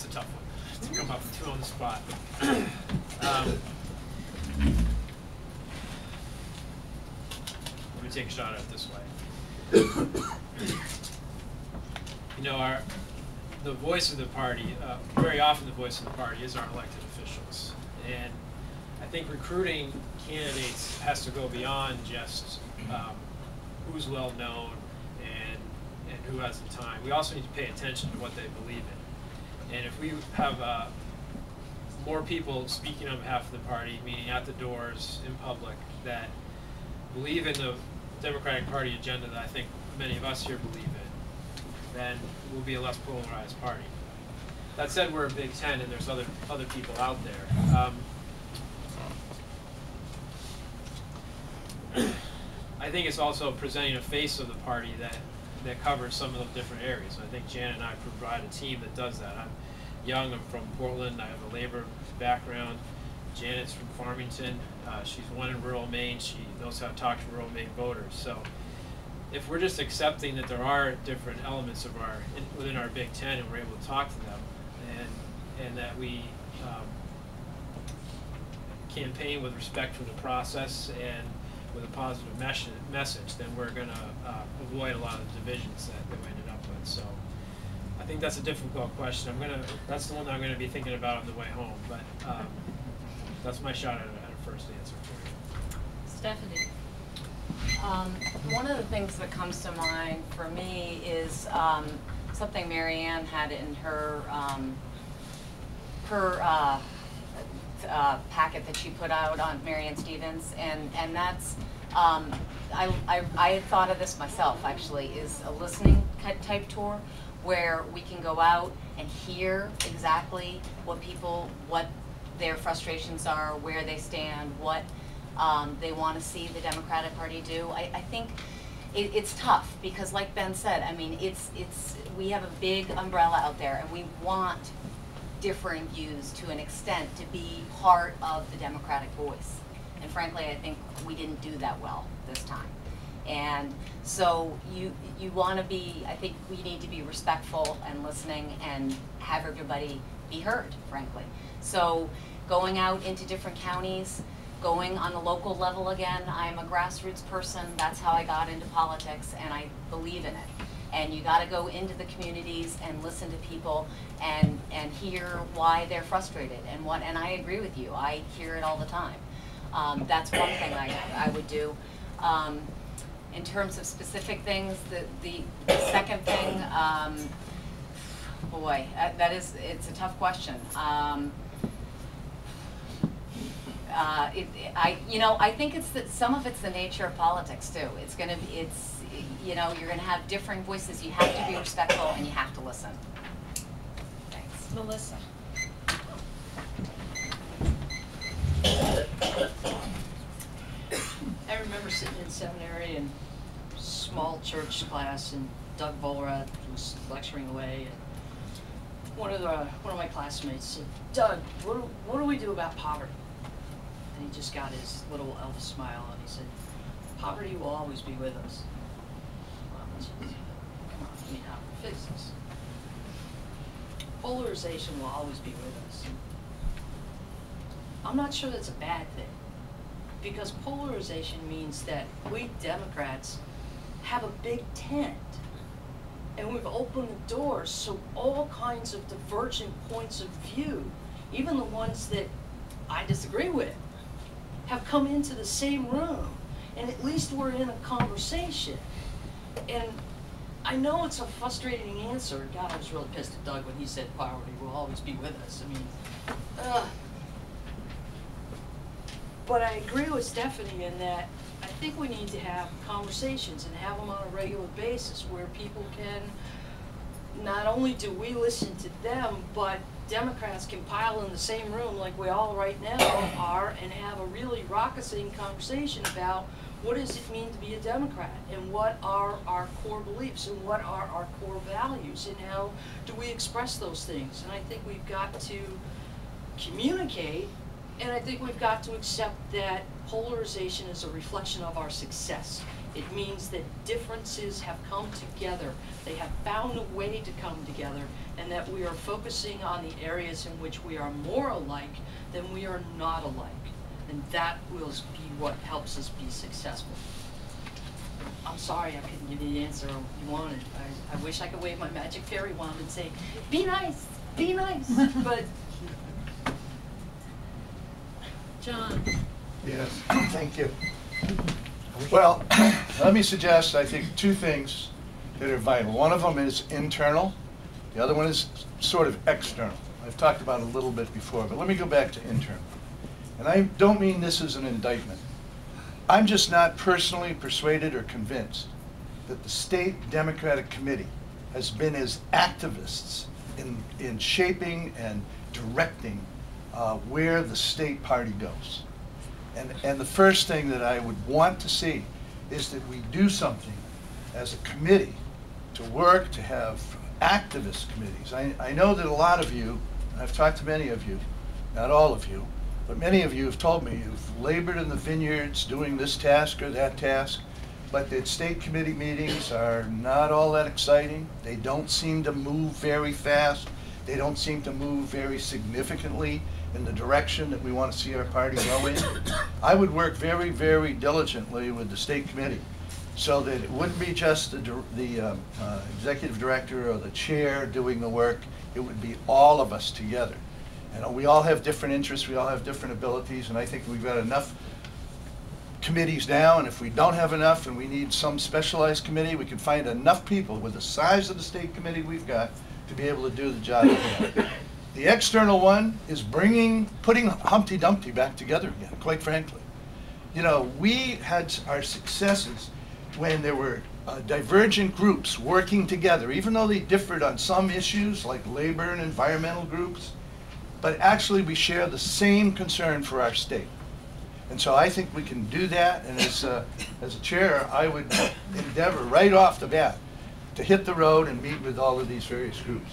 That's a tough one to come up to on the spot. Let me take a shot at it this way. You know, the voice of the party, very often the voice of the party is our elected officials. And I think recruiting candidates has to go beyond just who's well known and who has the time. We also need to pay attention to what they believe in. And if we have more people speaking on behalf of the party, meaning at the doors, in public, that believe in the Democratic Party agenda that I think many of us here believe in, then we'll be a less polarized party. That said, we're a Big Ten, and there's other people out there. I think it's also presenting a face of the party that covers some of those different areas. I think Janet and I provide a team that does that. I'm young, I'm from Portland, I have a labor background. Janet's from Farmington. She's won in rural Maine. She knows how to talk to rural Maine voters. So if we're just accepting that there are different elements of within our Big Ten, and we're able to talk to them, and that we campaign with respect to the process and with a positive message, then we're going to avoid a lot of the divisions that we ended up with. So I think that's a difficult question. That's the one that I'm going to be thinking about on the way home. But that's my shot at a first answer for you. Stephanie. One of the things that comes to mind for me is something Marianne had in her packet that she put out on Marianne Stevens, and that's I had thought of this myself actually, is a listening type tour where we can go out and hear exactly what their frustrations are, where they stand, what they want to see the Democratic Party do. I think it's tough because, like Ben said, I mean, we have a big umbrella out there, and we want differing views to an extent to be part of the Democratic voice. And frankly, I think we didn't do that well this time. And so you want to be, I think we need to be respectful and listening and have everybody be heard, frankly. So going out into different counties, going on the local level again. I'm a grassroots person. That's how I got into politics, and I believe in it. And you got to go into the communities and listen to people and hear why they're frustrated and I agree with you. I hear it all the time. That's one thing I would do. In terms of specific things, the second thing, boy, it's a tough question. I think it's that some of it's the nature of politics too. You're gonna have differing voices. You have to be respectful and you have to listen. Thanks. Melissa. I remember sitting in seminary in small church class, and Doug Volrath was lecturing away, and one of my classmates said, "Doug, what do we do about poverty?" And he just got his little Elvis smile, and he said, "Poverty will always be with us." Well, I said, come on, I mean, how do we fix this? Polarization will always be with us. I'm not sure that's a bad thing, because polarization means that we Democrats have a big tent, and we've opened the doors so all kinds of divergent points of view, even the ones that I disagree with, have come into the same room, and at least we're in a conversation. And I know it's a frustrating answer. God, I was really pissed at Doug when he said poverty will always be with us. I mean, but I agree with Stephanie in that I think we need to have conversations and have them on a regular basis where people can, not only do we listen to them, but Democrats can pile in the same room like we all right now are and have a really raucous conversation about what does it mean to be a Democrat, and what are our core beliefs, and what are our core values, and how do we express those things. And I think we've got to communicate, and I think we've got to accept that polarization is a reflection of our success. It means that differences have come together. They have found a way to come together, and that we are focusing on the areas in which we are more alike than we are not alike. And that will be what helps us be successful. I'm sorry I couldn't give you the answer you wanted. I wish I could wave my magic fairy wand and say, be nice, but. John. Yes, thank you. Well, let me suggest, I think, two things that are vital. One of them is internal. The other one is sort of external. I've talked about it a little bit before, but let me go back to internal. And I don't mean this as an indictment. I'm just not personally persuaded or convinced that the State Democratic Committee has been as activists in shaping and directing where the state party goes. And the first thing that I would want to see is that we do something as a committee to work to have activist committees. I know that a lot of you, I've talked to many of you, not all of you, but many of you have told me you've labored in the vineyards doing this task or that task, but that state committee meetings are not all that exciting. They don't seem to move very fast. They don't seem to move very significantly in the direction that we want to see our party go in. I would work very, very diligently with the state committee so that it wouldn't be just the executive director or the chair doing the work. It would be all of us together. And we all have different interests, we all have different abilities, and I think we've got enough committees now, and if we don't have enough and we need some specialized committee, we can find enough people with the size of the state committee we've got to be able to do the job again. The external one is putting Humpty Dumpty back together again, quite frankly. You know, we had our successes when there were divergent groups working together, even though they differed on some issues like labor and environmental groups, but actually we share the same concern for our state. And so I think we can do that, and as a chair, I would endeavor right off the bat to hit the road and meet with all of these various groups.